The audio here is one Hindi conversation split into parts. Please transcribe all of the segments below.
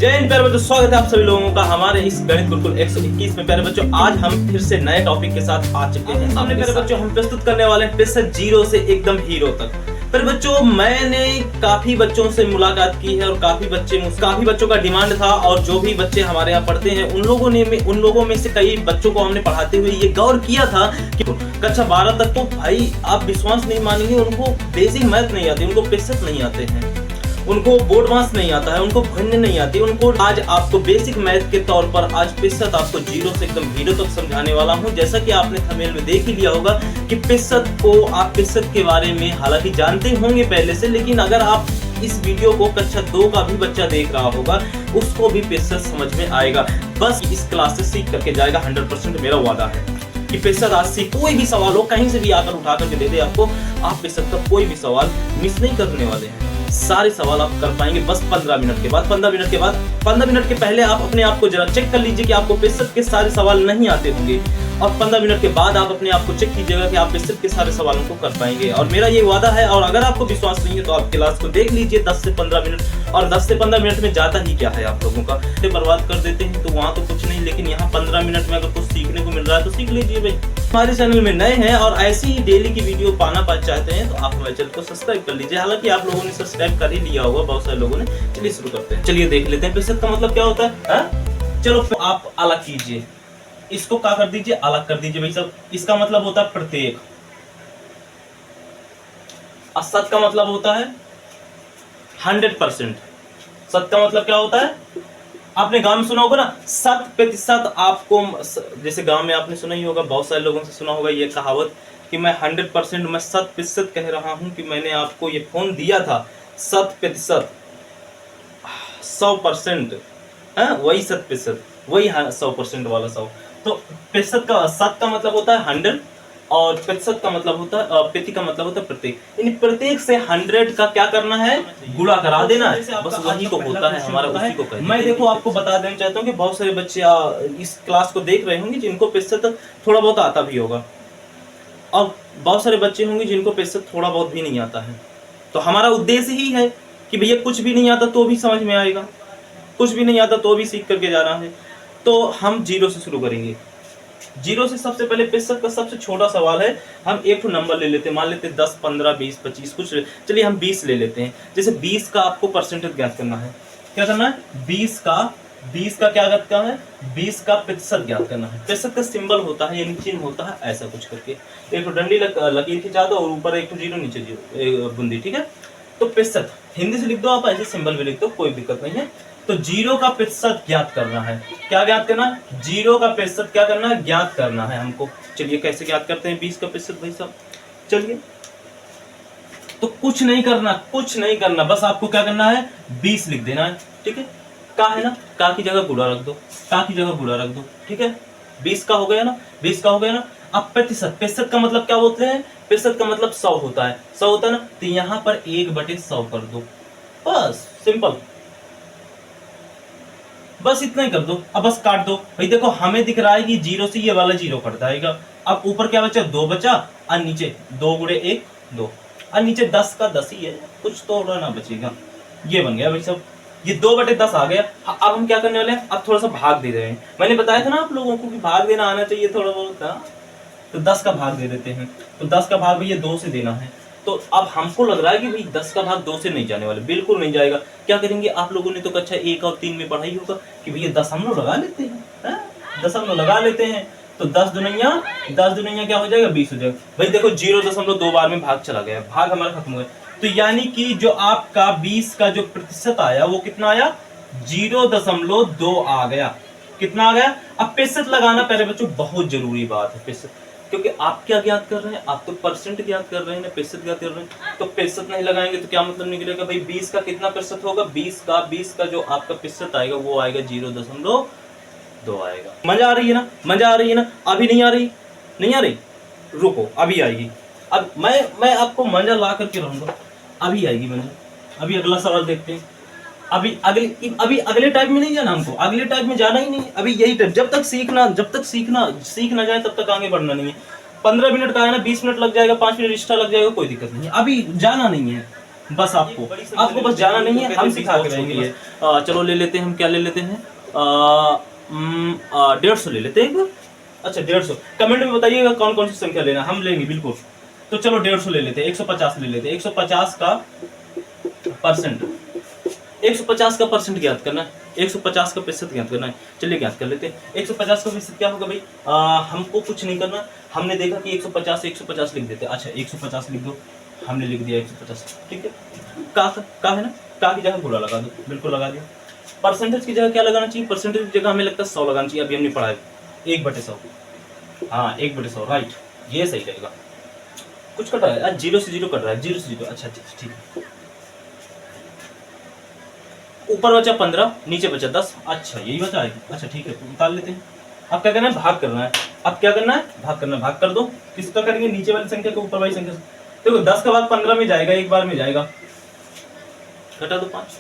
जय हिंद प्यारे बच्चों, स्वागत है आप सभी लोगों का हमारे इस गणित गुरुकुल 121 में। प्यारे बच्चों, आज हम फिर से नए टॉपिक के साथ आ चुके हैं। हमने प्यारे बच्चों हम प्रस्तुत करने वाले हैं प्रतिशत जीरो से एकदम हीरो तक। प्यारे बच्चों, मैंने काफी बच्चों से मुलाकात की है और काफी बच्चों का डिमांड था, और जो भी बच्चे हमारे यहाँ पढ़ते हैं उन लोगों में से कई बच्चों को हमने पढ़ाते हुए ये गौर किया था कि कक्षा 12 तक तो भाई आप विश्वास नहीं मानेंगे, उनको बेसिक मैथ नहीं आती, उनको प्रतिशत नहीं आते हैं, उनको बोर्ड मास नहीं आता है, उनको गणना नहीं आती उनको। आज आपको बेसिक मैथ के तौर पर आज प्रतिशत आपको जीरो से एकदम हीरो तक समझाने वाला हूं। जैसा कि आपने थंबनेल में देख ही लिया होगा कि प्रतिशत को आप प्रतिशत के बारे में हालांकि जानते होंगे पहले से, लेकिन अगर आप इस वीडियो को कक्षा 2 का भी बच्चा देख रहा होगा उसको भी प्रतिशत समझ में आएगा। बस इस क्लास से सीख करके जाएगा, 100% मेरा वादा है कि प्रतिशत आज से कोई भी सवाल हो कहीं से भी आकर उठा करके दे दे आपको, आप प्रतिशत का कोई भी सवाल मिस नहीं करने वाले हैं। सारे सवाल आप कर पाएंगे बस 15 मिनट के बाद। 15 मिनट के पहले आप अपने आप को जरा चेक कर लीजिए कि आपको प्रतिशत के सारे सवाल नहीं आते होंगे, और 15 मिनट के बाद आप अपने आप को चेक कीजिएगा कि आप प्रतिशत के सारे सवालों को कर पाएंगे। और मेरा ये वादा है, और अगर आपको विश्वास नहीं है तो आप क्लास को देख लीजिए 10 से 15 मिनट, और 10 से 15 मिनट में जाता ही क्या है आप लोगों का, बर्बाद कर देते हैं तो वहाँ तो कुछ नहीं, लेकिन यहाँ 15 मिनट में अगर कुछ सीखने को मिल रहा है तो सीख लीजिए भाई। हमारे चैनल में नए हैं और ऐसी ही डेली की वीडियो पाना चाहते हैं तो आप हमारे चैनल को सब्सक्राइब कर लीजिए। हालांकि आप लोगों ने सब्सक्राइब कर ही लिया होगा, बहुत सारे लोगों ने। चलिए शुरू करते हैं, चलिए देख लेते हैं प्रतिशत का मतलब क्या होता है। चलो आप अलग कीजिए, इसको क्या कर दीजिए, अलग कर दीजिए भाई सब। इसका मतलब होता है प्रत्येक, और सत का मतलब होता है 100%। सत का मतलब क्या होता है, आपने गांव में सुना होगा ना, 100%। आपको जैसे गांव में आपने सुना ही होगा, बहुत सारे लोगों से सुना होगा ये कहावत कि मैं 100%, मैं 100% कह रहा हूं कि मैंने आपको ये फोन दिया था 100%, 100%, वही 100%, वही 100% वाला 100। तो प्रतिशत का सत का मतलब होता है 100, और प्रतिशत का मतलब होता है प्रति का मतलब होता है प्रत्येक। यानी प्रत्येक से 100 का क्या करना है, गुणा करा देना है, बस वही तो होता है हमारा, उसी को कहते हैं। मैं देखो आपको बता देना चाहता हूँ कि बहुत सारे बच्चे इस क्लास को देख रहे होंगे जिनको प्रतिशत थोड़ा बहुत आता भी होगा, और बहुत सारे बच्चे होंगे जिनको प्रतिशत थोड़ा बहुत भी नहीं आता है। तो हमारा उद्देश्य ही है कि भैया कुछ भी नहीं आता तो भी समझ में आएगा, कुछ भी नहीं आता तो भी सीख करके जाना है। तो हम जीरो से शुरू करेंगे। जीरो से सबसे पहले प्रतिशत का सबसे छोटा सवाल है, हम एक नंबर ले लेते हैं, मान लेते हैं 10, 15, 20, 25 कुछ, चलिए हम 20 ले लेते हैं। जैसे 20 का आपको परसेंटेज ज्ञात करना है, क्या करना है, 20 का क्या ज्ञात करना है, 20 का प्रतिशत ज्ञात करना है। प्रतिशत का सिंबल होता है यानी चिन्ह होता है ऐसा कुछ करके, एक तो डंडी लकीर खिंचा दो और ऊपर एक तो जीरो नीचे जीरो बुंदी, ठीक है। तो प्रतिशत हिंदी से लिख दो, आप ऐसे सिंबल भी लिख दो, कोई दिक्कत नहीं है। तो जीरो का प्रतिशत ज्ञात करना है, क्या ज्ञात करना है, जीरो का प्रतिशत क्या करना है, ज्ञात करना है हमको। चलिए कैसे ज्ञात करते हैं 20 का प्रतिशत भाई साहब, चलिए। तो कुछ नहीं करना, बस आपको क्या करना है, 20 लिख देना है, ठीक है। का है ना, का की जगह गुणा रख दो, ठीक है। 20 का हो गया ना। अब प्रतिशत का मतलब क्या बोलते हैं, प्रतिशत का मतलब 100 होता है, 100 होता है ना, तो यहाँ पर 1/100 कर दो, बस सिंपल, बस इतना ही कर दो। अब बस काट दो भाई, देखो हमें दिख रहा है कि जीरो से ये वाला जीरो कट जाएगा। अब ऊपर क्या बचा, 2 बचा, और नीचे 2 गुणे 1 2, और नीचे 10 का 10 ही है, कुछ तो ना बचेगा। ये बन गया भाई सब, ये 2/10 आ गया। अब हम क्या करने वाले हैं, अब थोड़ा सा भाग दे रहे हैं। मैंने बताया था ना आप लोगों को कि भाग देना आना चाहिए थोड़ा बहुत, तो 10 का भाग दे देते हैं। तो 10 का भाग भैया 2 से देना है। तो अब हमको लग रहा है कि भाई 10 का भाग 2 से नहीं जाने वाले, बिल्कुल नहीं जाएगा। क्या करेंगे, आप लोगों ने तो कक्षा 1 और 3 में पढ़ा ही होगा कि भैया दशमलव लगा लेते हैं, दशमलव लगा लेते हैं। तो 10 दुनिया क्या हो जाएगा, 20 हो जाएगा। भाई देखो 0.2 बार में भाग चला गया, भाग हमारा खत्म हो गया। तो यानी कि जो आपका 20 का जो प्रतिशत आया वो कितना आया, 0.2 आ गया। कितना आ गया। अब प्रतिशत लगाना पहले बच्चों बहुत जरूरी बात है, प्रतिशत, क्योंकि आप क्या ज्ञात कर रहे हैं, आप तो परसेंट ज्ञात कर रहे हैं ना, प्रतिशत ज्ञात कर रहे हैं। तो प्रतिशत नहीं लगाएंगे तो क्या मतलब निकलेगा भाई, 20 का कितना प्रतिशत होगा, 20 का जो आपका प्रतिशत आएगा वो आएगा 0.2 आएगा। मजा आ रही है ना, अभी नहीं आ रही, रुको अभी आएगी। अब मैं आपको मजा ला करके रहूंगा, अभी आएगी मजा। अभी अगला सवाल देखते हैं। अभी अगले टाइप में नहीं जाना हमको, अगले टाइप में जाना ही नहीं। अभी यही टाइप, जब तक सीख ना जाए तब तक आगे बढ़ना नहीं है। 15 मिनट का है ना, 20 मिनट लग जाएगा, 5 मिनट एक्स्ट्रा लग जाएगा, कोई दिक्कत नहीं है। अभी जाना नहीं है, बस आपको बस जाना नहीं है, हम सिखा के रहेंगे। चलो ले लेते हैं, हम क्या ले लेते हैं, 150 ले लेते हैं एक बार। अच्छा 150, कमेंट में बताइएगा कौन कौन सी संख्या लेना, हम लेंगे बिल्कुल। तो चलो 150 ले लेते हैं, 150 ले लेते हैं। 150 का परसेंट, 150 का परसेंट ज्ञात करना है, 150 का प्रतिशत ज्ञात करना है। चलिए ज्ञात कर लेते हैं। 150 का प्रतिशत क्या होगा भाई, हमको कुछ नहीं करना, हमने देखा कि 150 लिख देते हैं। अच्छा 150 लिख दो, हमने लिख दिया 150, ठीक है। का है ना, का की जगह गुणा लगा दो, बिल्कुल लगा दिया। परसेंटेज की जगह क्या लगाना चाहिए, परसेंटेज की जगह हमें लगता है 100 लगाना चाहिए, अभी हमने पढ़ा है 1/100। हाँ 1/100 राइट, ये सही रहेगा। कुछ कट रहा है, 0 से 0 कट रहा है, 0 से 0। अच्छा ठीक है, ऊपर बचा 15, नीचे बचा 10। अच्छा यही बचा है, अच्छा ठीक है, निकाल लेते हैं। अब क्या करना है, भाग करना है। अब क्या करना है, भाग करना है, भाग कर दो। किसका करेंगे, नीचे वाली संख्या को ऊपर वाली संख्या से। देखो 10 का भाग 15 में जाएगा, एक बार में जाएगा, घटा दो 5।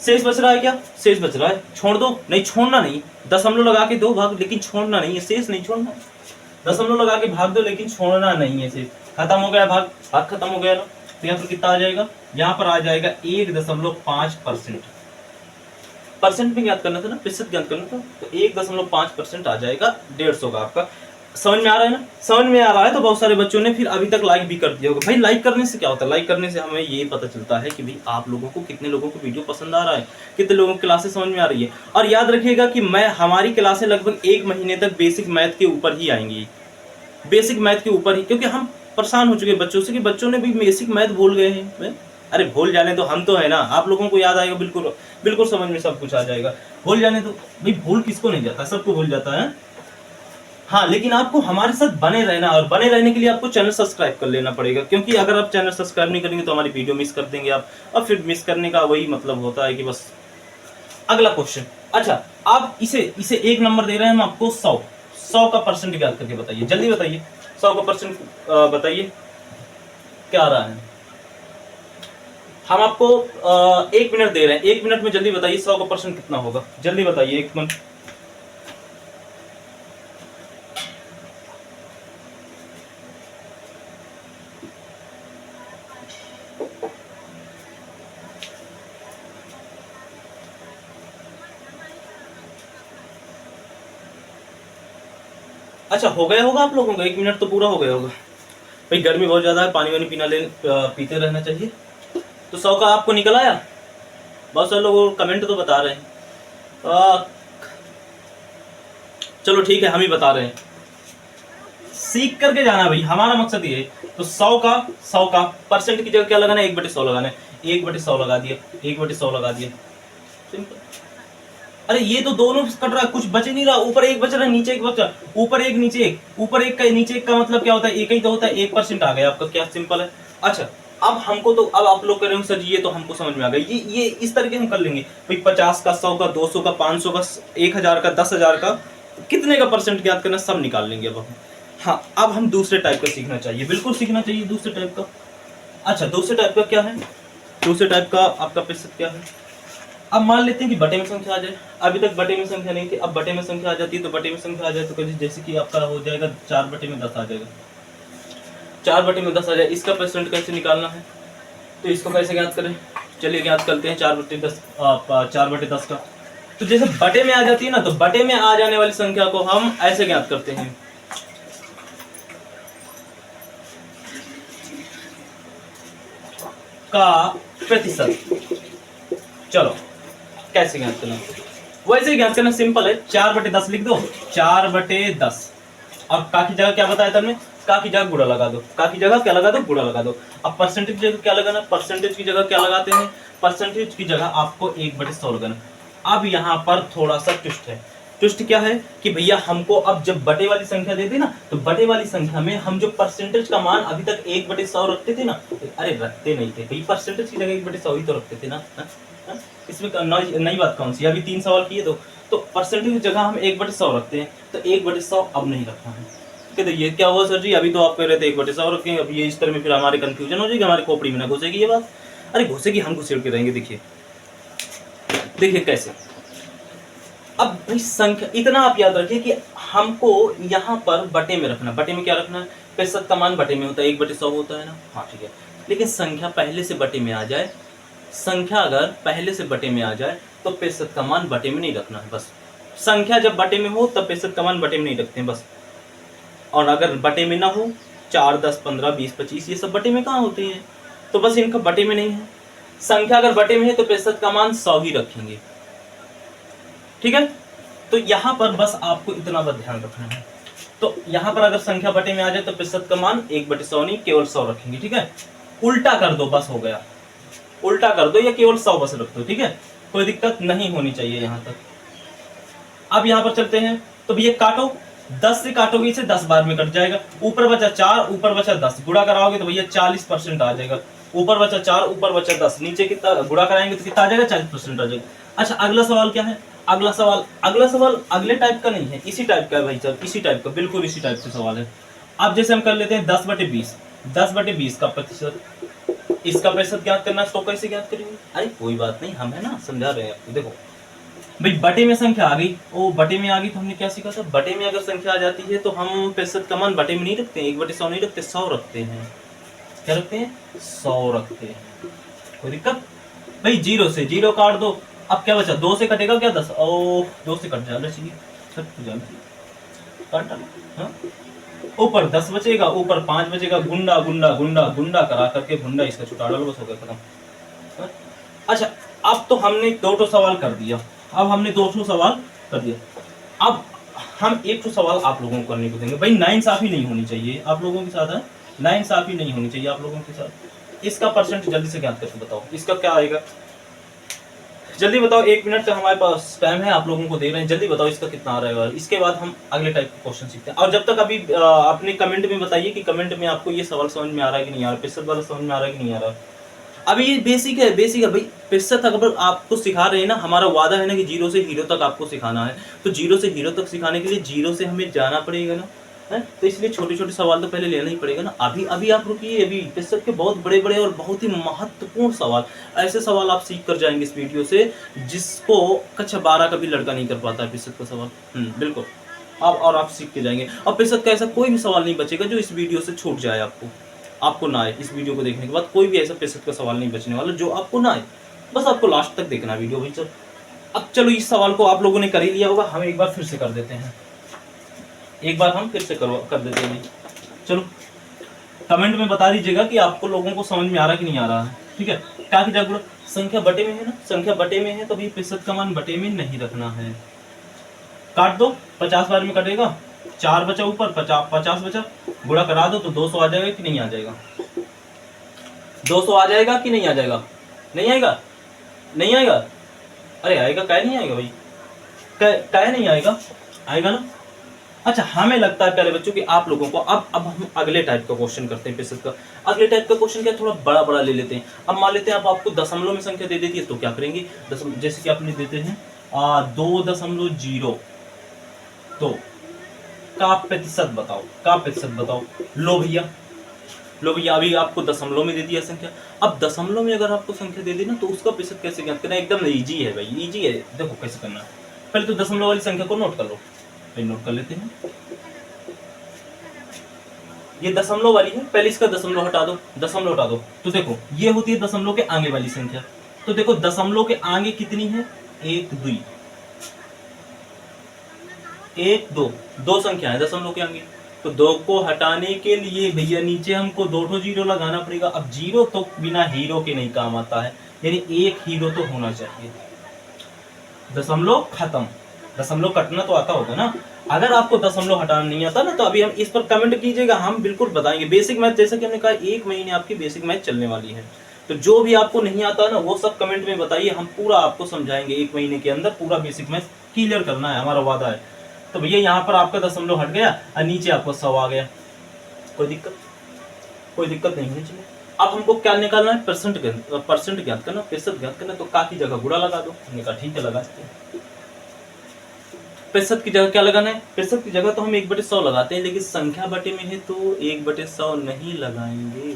शेष बच रहा है, क्या शेष बच रहा है, छोड़ दो, नहीं छोड़ना नहीं, दशमलव लगा के दो भाग, लेकिन छोड़ना नहीं है, शेष नहीं छोड़ना। दशमलव लगा के भाग दो, लेकिन छोड़ना नहीं है शेष। खत्म हो गया भाग, भाग खत्म हो गया ना। तो यहाँ पर कितना आ जाएगा, यहाँ पर आ जाएगा 1.5%। परसेंट में ज्ञात करना था ना, प्रतिशत ज्ञात करना था, तो 1.5% आ जाएगा 150 का आपका। समझ में आ रहा है ना, समझ में आ रहा है। तो बहुत सारे बच्चों ने फिर अभी तक लाइक भी कर दिया होगा। भाई लाइक करने से क्या होता है, लाइक करने से हमें ये पता चलता है कि भाई आप लोगों को, कितने लोगों को वीडियो पसंद आ रहा है, कितने लोगों की क्लासेस समझ में आ रही है। और याद रखिएगा कि हमारी क्लासें लगभग 1 महीने तक बेसिक मैथ के ऊपर ही आएंगी, बेसिक मैथ के ऊपर ही, क्योंकि हम परेशान हो चुके हैं बच्चों से कि बच्चों ने भी बेसिक मैथ भूल गए हैं। अरे भूल जाने तो, हम तो है ना, आप लोगों को याद आएगा, बिल्कुल बिल्कुल समझ में सब कुछ आ जाएगा। भूल जाने तो भाई, भूल किसको नहीं जाता, सबको भूल जाता है। हाँ लेकिन आपको हमारे साथ बने रहना, और बने रहने के लिए आपको चैनल सब्सक्राइब कर लेना पड़ेगा, क्योंकि अगर आप चैनल सब्सक्राइब नहीं करेंगे तो हमारी वीडियो मिस कर देंगे आप। और फिर मिस करने का वही मतलब होता है कि बस। अगला क्वेश्चन, अच्छा आप इसे एक नंबर दे रहे हैं हम आपको, 100 का परसेंट ज्ञात करके बताइए, जल्दी बताइए। 100 का परसेंट बताइए क्या आ रहा है। हम आपको 1 मिनट दे रहे हैं, 1 मिनट में जल्दी बताइए 100 का परसेंट कितना होगा, जल्दी बताइए 1 मिनट। अच्छा हो गया होगा आप लोगों का, 1 मिनट तो पूरा हो गया होगा। भाई गर्मी बहुत ज्यादा है, पानी वानी पीते रहना चाहिए। तो 100 का आपको निकल आया, बहुत सारे लोग कमेंट तो बता रहे हैं। चलो ठीक है, हम ही बता रहे हैं, सीख करके जाना भाई, हमारा मकसद ये है। तो 100 का परसेंट की जगह क्या लगाना है, 1/100 लगाना है। 1/100 लगा दिया, 1/100 लगा दिया, सिंपल। अरे ये तो दोनों कट रहा है, कुछ बच नहीं रहा, ऊपर एक बच रहा है, नीचे एक बच रहा है, ऊपर एक नीचे एक, ऊपर एक का नीचे एक का मतलब क्या होता है, एक ही तो होता है, 1% आ गया आपका, क्या सिंपल है। अच्छा अब हमको तो, अब आप लोग कह रहे हो सर ये तो हमको समझ में आ गया, ये इस तरीके हम कर लेंगे भाई। 50 का, 100 का, 200 का, 500 का, 1000 का, 10,000 का, कितने का परसेंट ज्ञात करना, सब निकाल लेंगे अब हम। हाँ अब हम दूसरे टाइप का सीखना चाहिए, बिल्कुल सीखना चाहिए दूसरे टाइप का। अच्छा दूसरे टाइप का क्या है, दूसरे टाइप का आपका प्रतिशत क्या है। अब मान लेते हैं कि बटे में संख्या आ जाए, अभी तक बटे में संख्या नहीं थी, अब बटे में संख्या आ जाती है। तो बटे में संख्या आ जाए तो जैसे कि आपका हो जाएगा 4/10 आ जाएगा, 4/10 आ जाए। इसका परसेंट कैसे निकालना है, तो इसको कैसे ज्ञात करें, चलिए ज्ञात करते हैं 4/10 का। तो जैसे बटे में आ जाती है ना, तो बटे में आ जाने वाली संख्या को हम ऐसे ज्ञात करते हैं, का प्रतिशत। चलो कैसे ज्ञात करना, वैसे ज्ञात करना सिंपल है, 4/10 लिख दो, 4/10। और का की जगह क्या बताया था हमने, का की जगह गुणा लगा दो, का की जगह क्या लगा दो, गुणा लगा दो। अब परसेंटेज की जगह क्या लगाना, परसेंटेज की जगह क्या लगाते हैं, परसेंटेज की जगह आपको 1/100 लगाना। अब यहाँ पर थोड़ा सा ट्विस्ट है, ट्विस्ट क्या है कि भैया हमको अब जब बटे वाली संख्या देते ना, तो बटे वाली संख्या में हम जो परसेंटेज का मान अभी तक 1/100 रखते थे ना, अरे रखते नहीं थे भाई, परसेंटेज की जगह 1/100 ही तो रखते थे ना। इसमें नई बात कौन सी, अभी 3 सवाल किए तो परसेंटेज की जगह हम 1/100 रखते हैं, तो 1/100 अब नहीं रखना है। कहते ये क्या हुआ सर जी, अभी तो आप कह रहे थे 1/100 रखें, अब ये इस तरह में फिर हमारे कंफ्यूजन हो जाएगी, हमारी खोपड़ी में ना घुसेगी ये बात। अरे घुसेगी, हम घुसेड़ के रहेंगे। देखिए देखिए कैसे, अब भाई संख्या इतना आप याद रखिए कि हमको यहाँ पर बटे में रखना, बटे में क्या रखना है, प्रतिशत का मान बटे में होता है, 1/100 होता है ना। हाँ ठीक है, लेकिन संख्या पहले से बटे में आ जाए, संख्या अगर पहले से बटे में आ जाए तो प्रतिशत का मान बटे में नहीं रखना है बस। संख्या जब बटे में हो तब प्रतिशत का मान बटे में नहीं रखते हैं बस। और अगर बटे में ना हो, 4, 10, 15, 20, 25 ये सब बटे में कहाँ होते हैं, तो बस इनका बटे में नहीं है। संख्या अगर बटे में है तो प्रतिशत का मान 100 ही रखेंगे, ठीक है। तो यहाँ पर बस आपको इतना बस ध्यान रखना है। तो यहाँ पर अगर संख्या बटे में आ जाए तो प्रतिशत का मान 1/100 नहीं, केवल 100 रखेंगे, ठीक है। उल्टा कर दो बस, हो गया। उल्टा कर दो या केवल 100 बस रख दो, ठीक है। कोई दिक्कत नहीं होनी चाहिए यहाँ तक। अब यहाँ पर चलते हैं, तो भैया काटो, 10 से काटोगे इसे 10 बार में कट जाएगा। ऊपर बचा 4, ऊपर बचा 10, गुणा कराओगे तो भैया 40% आ जाएगा। ऊपर बचा 4, ऊपर बचा 10, नीचे कितना गुणा कराएंगे तो कितना आ जाएगा, 40% आ जाएगा। अच्छा, अगला सवाल क्या है? अगला सवाल अगले टाइप का नहीं है, इसी टाइप का है भाई साहब, इसी टाइप का, बिल्कुल इसी टाइप का सवाल है। अब जैसे हम कर लेते हैं 10/20, 10/20 का प्रतिशत, इसका प्रतिशत ज्ञात करना, तो कैसे ज्ञात करेंगे? अरे कोई बात नहीं, हम है ना समझा रहे हैं आपको। देखो भाई, बटे में संख्या आ गई, ओ बटे में आ गई तो हमने क्या सीखा था, बटे में अगर संख्या आ जाती है तो हम प्रतिशत का मान बटे में नहीं रखते हैं, 1/100 नहीं रखते, 100 रखते हैं। क्या रखते हैं? 100 रखते हैं। कोई दिक्कत भाई? 0 से 0 काट दो, अब क्या बचा? 2 से कटेगा क्या? 10, ओ 2 से कट जाना चाहिए, काट डालो। हाँ, ऊपर 10 बचेगा, ऊपर 5 बचेगा, गुंडा गुंडा गुंडा गुंडा करा करके गुंडा इसका छुटा डालो, बस हो गया खत्म। अच्छा, अब तो हमने 2 सवाल कर दिया, अब हमने 2 सवाल कर दिया। अब हम 1 सवाल आप लोगों को करने को देंगे। भाई नाइंसाफी नहीं होनी चाहिए आप लोगों के साथ, है नाइंसाफी नहीं होनी चाहिए आप लोगों के साथ। इसका परसेंट जल्दी से ज्ञात करके बताओ, इसका क्या आएगा, जल्दी बताओ। 1 मिनट का हमारे पास टाइम है, आप लोगों को दे रहे हैं, जल्दी बताओ इसका कितना आ रहा है। इसके बाद हम अगले टाइप के क्वेश्चन सीखते हैं। और जब तक अभी अपने कमेंट में बताइए कि कमेंट में आपको ये सवाल समझ में आ रहा है कि नहीं आ रहा, प्रतिशत वाला समझ में आ रहा है कि नहीं आ रहा। अभी ये बेसिक है, बेसिक है भाई। प्रतिशत अगर आपको सिखा रहे हैं ना, हमारा वादा है ना कि 0 से हीरो तक आपको सिखाना है, तो 0 से हीरो तक सिखाने के लिए 0 से हमें जाना पड़ेगा ना, है। तो इसलिए छोटे छोटे सवाल तो पहले लेना ही पड़ेगा ना। अभी आप रुकिए, अभी प्रतिशत के बहुत बड़े बड़े और बहुत ही महत्वपूर्ण सवाल, ऐसे सवाल आप सीख कर जाएंगे इस वीडियो से जिसको कक्षा 12 का भी लड़का नहीं कर पाता है प्रतिशत का सवाल। बिल्कुल, और आप सीख के जाएंगे। और प्रतिशत का ऐसा कोई भी सवाल नहीं बचेगा जो इस वीडियो से छूट जाए, आपको ना आए। इस वीडियो को देखने के बाद कोई भी ऐसा प्रतिशत का सवाल नहीं बचने वाला जो आपको ना आए। बस आपको लास्ट तक देखना वीडियो भाई। चलो, अब चलो, इस सवाल को आप लोगों ने कर ही लिया होगा, हम एक बार फिर से कर देते हैं, एक बार हम फिर से कर देते हैं। चलो, कमेंट में बता दीजिएगा कि आपको लोगों को समझ में आ रहा है कि नहीं आ रहा है, ठीक है। क्या की जागरूक, संख्या बटे में है ना, संख्या बटे में है तो भाई प्रतिशत का मान बटे में नहीं रखना है। काट दो, 50 बार में कटेगा, 4 बचा ऊपर, 50 बचा, गुणा करा दो तो 200 आ जाएगा कि नहीं आ जाएगा? 200 आ जाएगा कि नहीं आ जाएगा? नहीं आएगा, नहीं आएगा? अरे आएगा, क्या नहीं आएगा भाई, क्या नहीं आएगा? आएगा ना। अच्छा, हमें लगता है प्यारे बच्चों कि आप लोगों को अब हम अगले टाइप का क्वेश्चन करते हैं प्रतिशत का। अगले टाइप का क्वेश्चन क्या, थोड़ा बड़ा बड़ा ले लेते हैं। अब मान लेते हैं अब आपको दशमलव में संख्या दे देती है तो क्या करेंगे, जैसे कि आपने देते हैं 2.0 तो का प्रतिशत बताओ, का प्रतिशत बताओ। लो भैया, अभी आपको दशमलव में दे दिया संख्या। अब दशमलव में अगर आपको संख्या दे दी ना तो उसका प्रतिशत कैसे ज्ञात करना है, एकदम इजी है भाई, इजी है। देखो कैसे करना है, पहले तो दशमलव वाली संख्या को नोट कर लो, नोट कर लेते हैं। ये दशमलव वाली है, पहले इसका दशमलव हटा दो, दशमलव हटा दो तो देखो ये होती है दशमलव के आगे वाली संख्या। तो देखो दशमलव के आगे कितनी है, 1 2 1 2 दो संख्या है दशमलव के आगे। तो 2 को हटाने के लिए भैया नीचे हमको 2 जीरो लगाना पड़ेगा। अब जीरो तो बिना हीरो के नहीं काम आता है, यानी 1 हीरो तो होना चाहिए। दशमलव खत्म, दशमलव कटना तो आता होगा ना। अगर आपको दशमलव हटाना नहीं आता ना तो अभी हम इस पर कमेंट कीजिएगा, हम बिल्कुल बताएंगे। बेसिक मैथ जैसा कि हमने कहा 1 महीने आपकी बेसिक मैथ चलने वाली है, तो जो भी आपको नहीं आता ना वो सब कमेंट में बताइए, हम पूरा आपको समझाएंगे। 1 महीने के अंदर पूरा बेसिक मैथ क्लियर करना है, हमारा वादा है। तो भैया यहाँ पर आपका दशमलव हट गया और नीचे आपको 100 आ गया, कोई दिक्कत नहीं होनी चाहिए। अब हमको क्या निकालना है, परसेंट ज्ञात करना, प्रतिशत ज्ञात करना। तो का की जगह गुणा लगा दो, हमने कहा ठीक है लगाते हैं। प्रतिशत की जगह क्या लगाना है, प्रतिशत की जगह तो हम 1/100 लगाते हैं, लेकिन संख्या बटे में है तो 1/100 नहीं लगाएंगे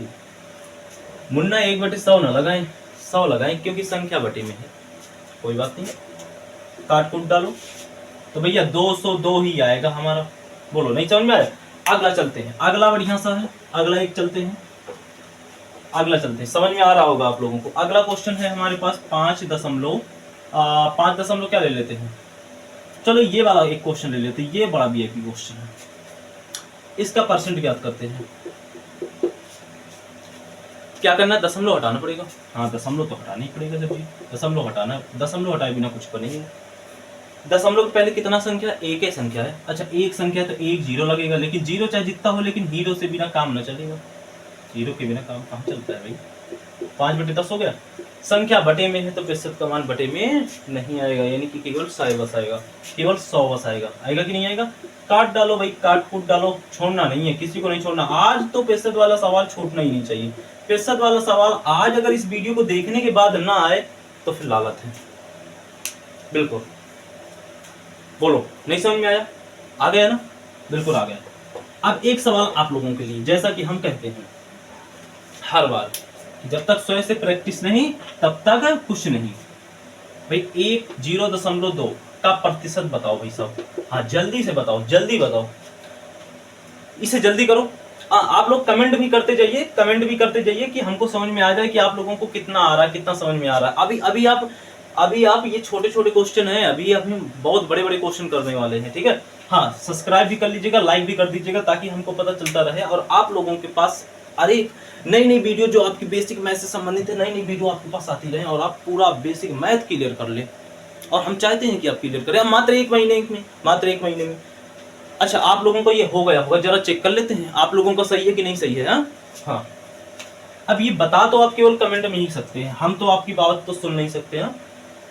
मुन्ना, 1/100 न लगाएं, 100 लगाएं क्योंकि संख्या बटे में है। कोई बात नहीं, काट कूट डालो तो भैया 202 ही आएगा हमारा। बोलो नहीं समझ में आया? अगला चलते हैं, अगला बढ़िया सा है, अगला एक चलते हैं। अगला चलते हैं, समझ में आ रहा होगा आप लोगों को। अगला क्वेश्चन है हमारे पास 5 दशमलव क्या ले लेते हैं, चलो ये वाला एक क्वेश्चन ले लेते हैं, ये बड़ा वीआईपी क्वेश्चन है। इसका परसेंट ज्ञात करते हैं। क्या करना है, दशमलव हटाना पड़ेगा। हाँ, दशमलव तो हटाना ही पड़ेगा, जब भी दशमलव हटाना, दशमलव हटाए बिना कुछ बनेगा। दशमलव के पहले कितना संख्या, एक ही संख्या है। अच्छा, एक संख्या तो एक जीरो लगेगा, लेकिन जीरो चाहे जितना हो, लेकिन हीरो से बिना काम न चलेगा। जीरो के बिना काम कहाँ चलता है भाई। 5/10 हो गया। संख्या बटे में है तो प्रतिशत का मान बटे में नहीं आएगा, यानी कि केवल 100 बस आएगा, केवल 100 बस आएगा। आएगा कि नहीं आएगा? काट डालो भाई, काट कूट डालो, छोड़ना नहीं है, किसी को नहीं छोड़ना। आज तो प्रतिशत वाला सवाल छूटना ही नहीं चाहिए। प्रतिशत वाला सवाल आज अगर इस वीडियो को देखने के बाद ना आए तो फिर लालत है। बिल्कुल, बोलो, नहीं समझ में आया? आ गया ना? बिल्कुल आ गया। अब एक सवाल आप लोगों के लिए, जैसा कि हम कहते हैं हर बार, जब तक स्वयं से प्रैक्टिस नहीं तब तक कुछ नहीं। भाई 0.2 का प्रतिशत बताओ भाई साहब। हाँ, जल्दी से बताओ, जल्दी बताओ, इसे जल्दी करो। आप लोग कमेंट भी करते जाइए, कमेंट भी करते जाइए कि हमको समझ में आ जाए कि आप लोगों को कितना आ रहा है, कितना समझ में आ रहा है। अभी आप ये छोटे छोटे क्वेश्चन हैं, अभी बहुत बड़े बड़े क्वेश्चन करने वाले हैं, ठीक है। हाँ, सब्सक्राइब भी कर लीजिएगा, लाइक भी कर दीजिएगा, ताकि हमको पता चलता रहे और आप लोगों के पास अरे नई नई वीडियो जो आपकी बेसिक मैथ से संबंधित है, नई नई वीडियो आपके पास आती रहे और आप पूरा बेसिक मैथ क्लियर कर ले। और हम चाहते हैं कि आप क्लियर करें, मात्र एक महीने में। अच्छा, आप लोगों को ये हो गया होगा, जरा चेक कर लेते हैं आप लोगों का सही है कि नहीं सही है। हाँ, अब ये बता तो आप केवल कमेंट में ही सकते हैं, हम तो आपकी बात तो सुन नहीं सकते हैं।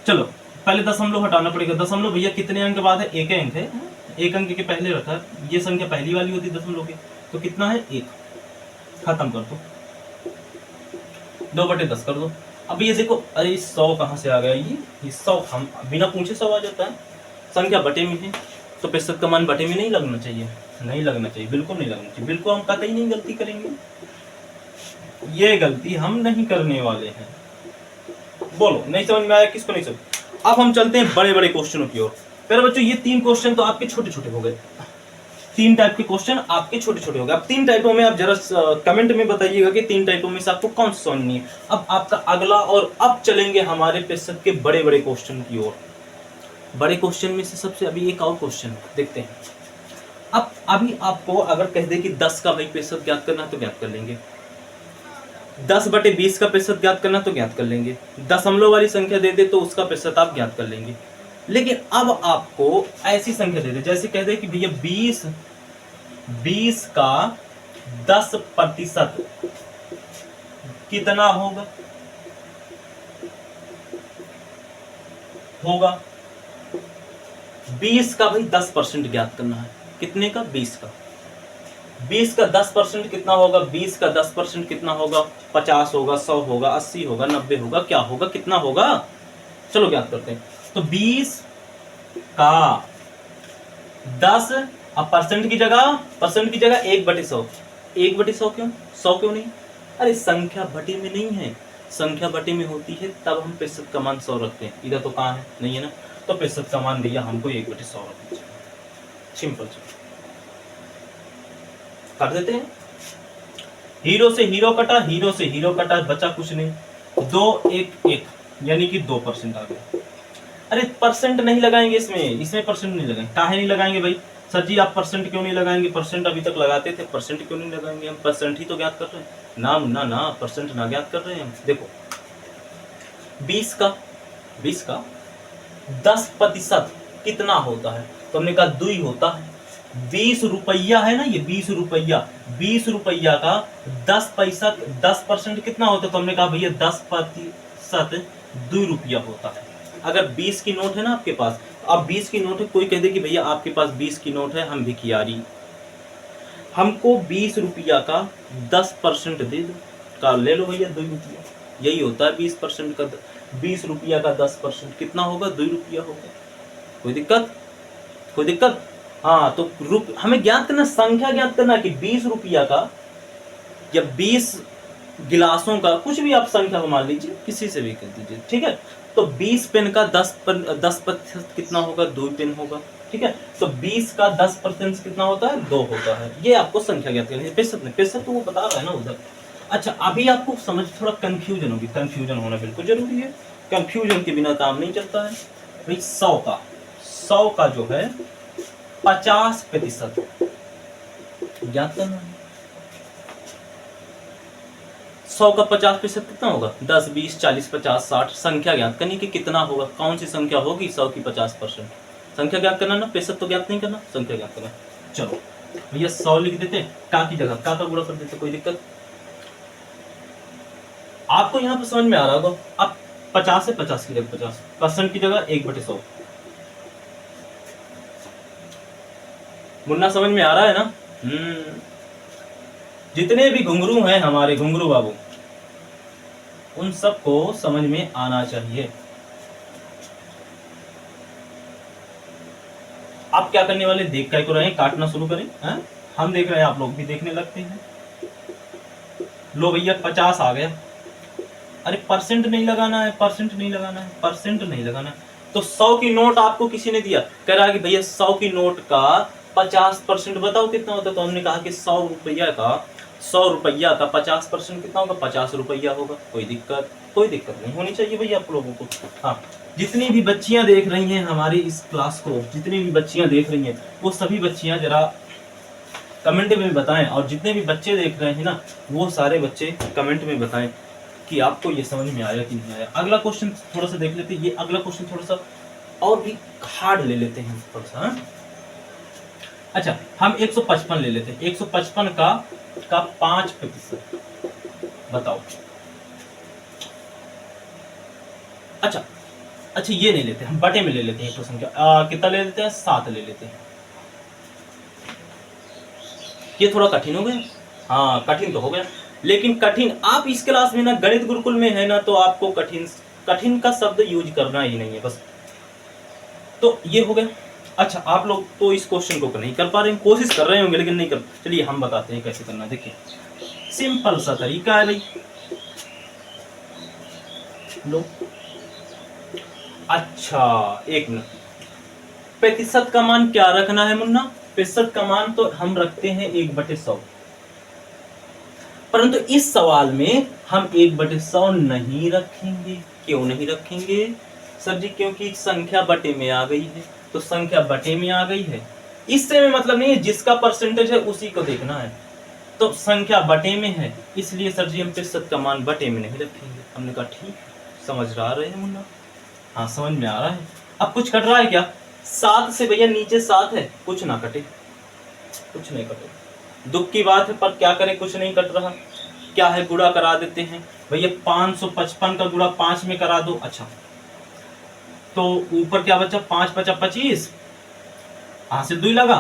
चलो, पहले दशमलव हटाना पड़ेगा। दशमलव भैया कितने अंक के बाद है? एक अंक है, एक अंक के पहले रखा है। ये संख्या पहली वाली होती है दशमलव की, तो कितना है? 1। खत्म कर दो, 2/10 कर दो। अब ये देखो, अरे 100 कहाँ से आ गया? ये 100 हम बिना पूछे 100 आ जाता है। संख्या बटे में है तो प्रतिशत का मान बटे में नहीं लगना चाहिए, नहीं लगना चाहिए, बिल्कुल नहीं लगना चाहिए। बिल्कुल हम कतई नहीं गलती करेंगे, ये गलती हम नहीं करने वाले हैं। बोलो, नहीं समझ में आया? किसको नहीं समझ? अब हम चलते हैं बड़े बड़े क्वेश्चनों की ओर। पहले बच्चों, ये 3 क्वेश्चन तो आपके छोटे छोटे हो गए। 3 टाइप के क्वेश्चन आपके छोटे छोटे हो गए। अब 3 टाइपों में आप जरा कमेंट में बताइएगा कि 3 टाइपों में से आपको कौन सा समझनी है। अब आपका अगला, और अब चलेंगे हमारे प्रतिशत के बड़े बड़े क्वेश्चन की ओर। बड़े क्वेश्चन में से सबसे अभी एक और क्वेश्चन देखते हैं। अब अभी आपको अगर कह दे कि 10 का भाई प्रतिशत ज्ञात करना तो ज्ञात कर लेंगे, 10/20 का प्रतिशत ज्ञात करना तो ज्ञात कर लेंगे, दशमलव वाली संख्या दे दे तो उसका प्रतिशत आप ज्ञात कर लेंगे। लेकिन अब आपको ऐसी संख्या दे दे, जैसे कह दे कि भैया 20 का 10% कितना होगा? 20 का भाई 10% ज्ञात करना है। कितने का? 20 का। 20 का 10% कितना होगा? 20 का 10% कितना होगा? 50 होगा, 100 होगा, 80 होगा, 90 होगा, क्या होगा, कितना होगा? चलो ज्ञात करते हैं। तो 20 का 10, अब परसेंट की जगह 1/100। 1/100 क्यों? 100 क्यों नहीं? अरे संख्या बटे में नहीं है, संख्या बटे में होती है तब हम प्रतिशत का मान 100 रखते हैं। इधर तो कहाँ है? नहीं है ना, तो प्रतिशत का मान भैया हमको 1/100 रखना चाहिए। सिंपल कर देते हैं। हीरो से हीरो कटा, हीरो से हीरो कटा, बचा कुछ नहीं। 2 1 1 यानी कि 2% आ गया। अरे परसेंट नहीं लगाएंगे इसमें परसेंट नहीं लगाएंगे। काहे नहीं लगाएंगे भाई? सर जी आप परसेंट क्यों नहीं लगाएंगे? परसेंट अभी तक लगाते थे, परसेंट क्यों नहीं लगाएंगे? हम परसेंट ही तो ज्ञात कर रहे हैं ना, परसेंट ना ज्ञात कर रहे हैं हम। देखो 20 का 10% कितना होता है? तो हमने कहा 2 होता है। 20 रुपया है ना, ये 20 रुपया का 10% कितना होता है? तो हमने कहा भैया 10% 2 रुपया होता है। अगर 20 की नोट है ना आपके पास, अब 20 की नोट है, कोई कह दे कि भैया आपके पास 20 की नोट है, हम भिखियारी, हमको 20 रुपया का 10% दे दो, का ले लो भैया 2 रुपया। यही होता है 20% का 20 रुपया का 10% कितना होगा? 2 रुपया होगा। कोई दिक्कत? हाँ, तो हमें ज्ञात करना, संख्या ज्ञात करना कि 20 रुपया का या 20 गिलासों का, कुछ भी आप संख्या मान लीजिए, किसी से भी कर दीजिए, ठीक है। तो 20 पेन का 10% कितना होगा? 2 पेन होगा, ठीक है। तो 20 का 10% कितना होता है? 2 होता है। ये आपको संख्या ज्ञात करनी है। प्रतिशत तो वो बता रहा है ना उधर। अच्छा, अभी आपको समझ थोड़ा कंफ्यूजन होगी, कंफ्यूजन होना बिल्कुल जरूरी है, कंफ्यूजन के बिना काम नहीं चलता है भाई। 100 का जो है 50% ज्ञात करना है। 100 का 50% कितना होगा? 10, 20, 40, 50, 60 संख्या ज्ञात करनी कि कितना होगा, कौन सी संख्या होगी 100 की 50%। संख्या ज्ञात करना ना, प्रतिशत तो ज्ञात नहीं करना, संख्या ज्ञात करना। चलो भैया 100 लिख देते, का की जगह का गुणा कर देते, कोई दिक्कत आपको यहाँ पे समझ में आ रहा होगा। अब 50 है, 50 की जगह 50% की जगह 1/100। मुन्ना समझ में आ रहा है ना? जितने भी घुंघरू हैं हमारे घुंघरू बाबू, उन सबको समझ में आना चाहिए। आप क्या करने वाले, देख कर को रहे हैं, काटना शुरू करें। हम देख रहे हैं, आप लोग भी देखने लगते हैं। लो भैया 50 आ गया। अरे परसेंट नहीं लगाना है, परसेंट नहीं लगाना है, परसेंट नहीं लगाना है। तो 100 की नोट आपको किसी ने दिया, कह रहा है कि भैया 100 की नोट का 50% बताओ कितना होता है। तो हमने कहा कि 100 रुपया का 50% कितना होगा? 50 रुपया होगा। कोई दिक्कत नहीं होनी चाहिए भैया आप लोगों को। हाँ, जितनी भी बच्चियां देख रही हैं हमारी इस क्लास को, जितनी भी बच्चियां देख रही हैं, वो सभी बच्चियां जरा कमेंट में बताएं, और जितने भी बच्चे देख रहे हैं ना, वो सारे बच्चे कमेंट में बताएं कि आपको ये समझ में आया कि नहीं आया। अगला क्वेश्चन थोड़ा सा देख लेते हैं। ये अगला क्वेश्चन थोड़ा सा और भी हार्ड ले लेते हैं थोड़ा सा। अच्छा, हम 155 ले लेते हैं। 155 का 5% बताओ। अच्छा, ये नहीं लेते, हम बटे में ले लेते हैं। क्वेश्चन कितना ले लेते हैं? 7 ले लेते हैं। ये थोड़ा कठिन हो गया। हाँ, कठिन तो हो गया, लेकिन कठिन आप इस क्लास में ना, गणित गुरुकुल में है ना, तो आपको कठिन का शब्द यूज करना ही नहीं है बस। तो ये हो गया। अच्छा, आप लोग तो इस क्वेश्चन को नहीं कर पा रहे हैं, कोशिश कर रहे होंगे लेकिन नहीं कर। चलिए हम बताते हैं कैसे करना। देखिए, सिंपल सा तरीका है भाई। लो, अच्छा एक मिनट, प्रतिशत का मान क्या रखना है मुन्ना? प्रतिशत का मान तो हम रखते हैं 1/100, परंतु इस सवाल में हम 1/100 नहीं रखेंगे। क्यों नहीं रखेंगे सर जी? क्योंकि संख्या बटे में आ गई है। तो संख्या बटे में आ गई है, इससे में मतलब नहीं है, जिसका परसेंटेज है उसी को देखना है। तो संख्या बटे में है, इसलिए सर जी हम प्रतिशत का मान बटे में नहीं रखेंगे। हमने कहा ठीक, समझ रहे हैं मुन्ना? हाँ, समझ में आ रहा है। अब कुछ कट रहा है क्या? 7 से भैया नीचे 7 है, कुछ ना कटे, कुछ नहीं कटे। दुख की बात है, पर क्या करें, कुछ नहीं कट रहा। क्या है, गुणा करा देते हैं भैया। 555 का गुणा 5 में करा दो। अच्छा, तो ऊपर क्या बचा? 5 5 25, हासिल 2 लगा।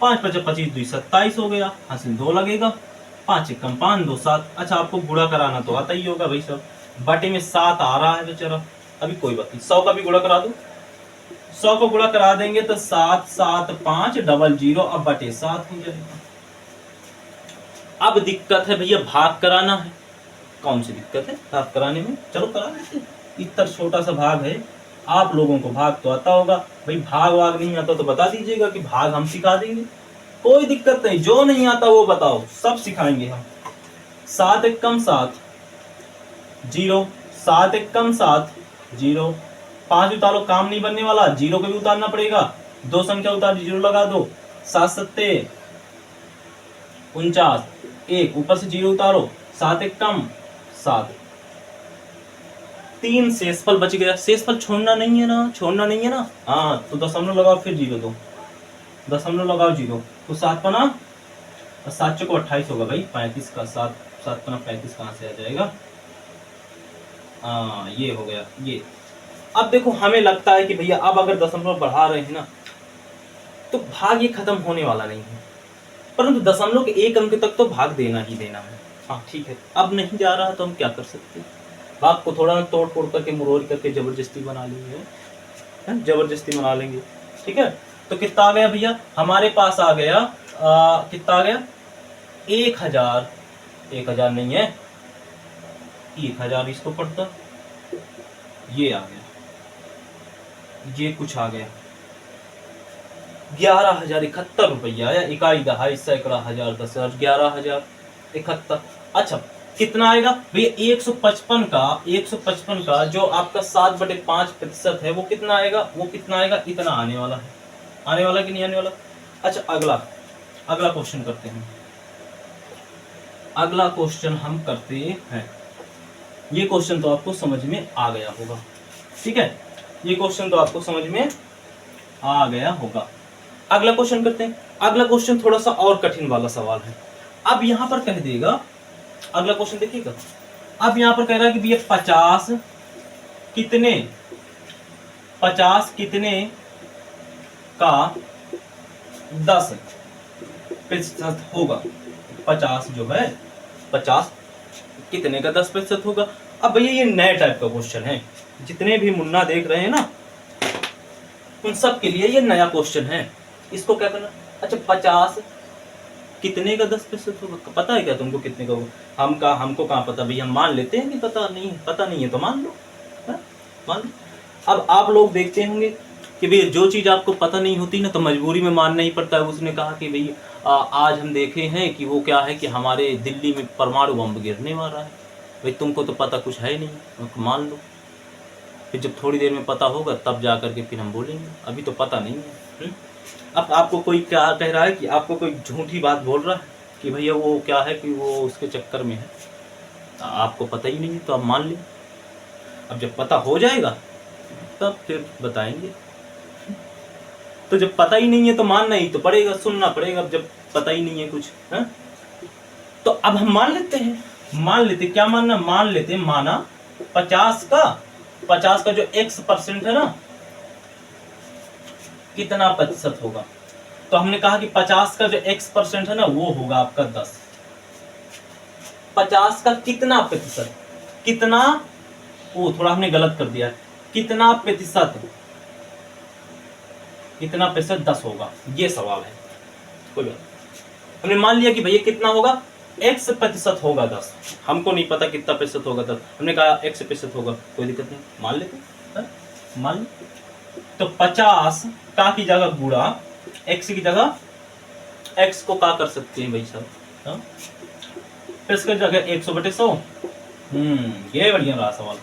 5 5 25 2 27 हो गया, हासिल 2 लगेगा। 5 1 5 2 7। अच्छा, आपको गुणा कराना तो आता ही होगा भाई सब। बटे में 7 आ रहा है बेचारा, अभी कोई बात नहीं, 100 का भी गुणा करा दो। 100 को गुणा करा देंगे तो 7 7 5 00, अब बटे 7 हो जाएगा। अब दिक्कत है भैया, भाग कराना है। कौन सी दिक्कत है भाग कराने में? चलो करा लेते हैं। इतना छोटा सा भाग है, आप लोगों को भाग तो आता होगा भाई। भाग नहीं आता तो बता दीजिएगा कि भाग हम सिखा देंगे, कोई दिक्कत नहीं। जो नहीं आता वो बताओ, सब सिखाएंगे हम। 7 1 7 0, 7 1 7 0। 5 उतारो, काम नहीं बनने वाला, 0 को भी उतारना पड़ेगा। 2 संख्या उतार, 0 लगा दो। 7 7 49, 1 ऊपर से 0 उतारो। 7 1 7। 3 शेषफल बच गया। शेषफल छोड़ना नहीं है ना, छोड़ना नहीं है ना। हाँ, तो दशमलव लगाओ, फिर 0 दो, दशमलव लगाओ 0, तो 7 पना 7 चौको 28 होगा भाई। 35 का 7 7 पना 35 कहाँ से आ जाएगा? हाँ, ये हो गया ये। अब देखो, हमें लगता है कि भैया अब अगर दशमलव बढ़ा रहे हैं ना, तो भाग ये खत्म होने वाला नहीं है, परंतु दशमलव के 1 अंक तक तो भाग देना ही देना है। हाँ ठीक है, अब नहीं जा रहा तो हम क्या कर सकते हैं? भाग को थोड़ा तोड़ फोड़ करके, मुरोड़ करके जबरदस्ती बना लेंगे, जबरदस्ती बना लेंगे। ठीक है, तो कितना आ गया भैया? हमारे पास आ गया कितना आ गया? 1000। 1000 नहीं है, 1000 इसको पढ़ता, ये आ गया, ये कुछ आ गया 11,071 रुपया आया। इकाई दहाई सैकड़ा हजार 10,000 11,071। अच्छा, कितना आएगा भैया 155 का जो आपका 7/5% है वो कितना आएगा, इतना आने वाला है। आने वाला कि नहीं आने वाला। अच्छा अगला क्वेश्चन करते हैं। अगला क्वेश्चन हम करते हैं। ये क्वेश्चन तो आपको समझ में आ गया होगा, ठीक है, ये क्वेश्चन तो आपको समझ में आ गया होगा। अगला क्वेश्चन करते हैं। अगला क्वेश्चन थोड़ा सा और कठिन वाला सवाल है। अब यहां पर कह देगा, अगला क्वेश्चन देखिएगा। अब यहां पर कह रहा है कि भैया 50 कितने का 10% होगा। 50 जो है 50 कितने का 10% होगा। अब भैया ये नए टाइप का क्वेश्चन है, जितने भी मुन्ना देख रहे हैं ना उन सब के लिए ये नया क्वेश्चन है। इसको क्या करना। अच्छा 50 कितने का 10% होगा, पता है क्या तुमको कितने का होगा। हमको कहाँ पता भैया, हम मान लेते हैं कि पता नहीं है तो मान लो, मान लो। अब आप लोग देखते होंगे कि भैया जो चीज़ आपको पता नहीं होती ना तो मजबूरी में मानना ही पड़ता है। उसने कहा कि भैया आज हम देखे हैं कि वो क्या है कि हमारे दिल्ली में परमाणु बम गिरने वाला है। भाई तुमको तो पता कुछ है नहीं, मान लो। फिर जब थोड़ी देर में पता होगा तब जा करके फिर हम बोलेंगे, अभी तो पता नहीं है। अब आपको कोई क्या कह रहा है कि आपको कोई झूठी बात बोल रहा है कि भैया वो क्या है कि वो उसके चक्कर में है, आपको पता ही नहीं है तो आप मान लें। अब जब पता हो जाएगा तब फिर बताएंगे। तो जब पता ही नहीं है तो मानना ही तो पड़ेगा, सुनना पड़ेगा। अब जब पता ही नहीं है कुछ है तो अब हम मान लेते हैं। क्या मानना, मान लेते हैं। माना 50 का जो x% है ना कितना प्रतिशत होगा। तो हमने कहा कि 50 का जो x% है ना वो होगा आपका 10। 50 का कितना प्रतिशत, कितना, वो थोड़ा हमने गलत कर दिया, कितना प्रतिशत 10 होगा, ये सवाल है। कोई बात, हमने मान लिया कि भैया कितना होगा, x% होगा 10। हमको नहीं पता कितना प्रतिशत होगा 10, हमने कहा x% होगा, कोई दिक्कत नहीं, मान लेते हैं, मान लेते। तो 50 का की जगह गुणा x की जगह x को का कर सकते हैं भाई साहब, फिर इसकी जगह 100/100। ये बढ़िया रहा सवाल।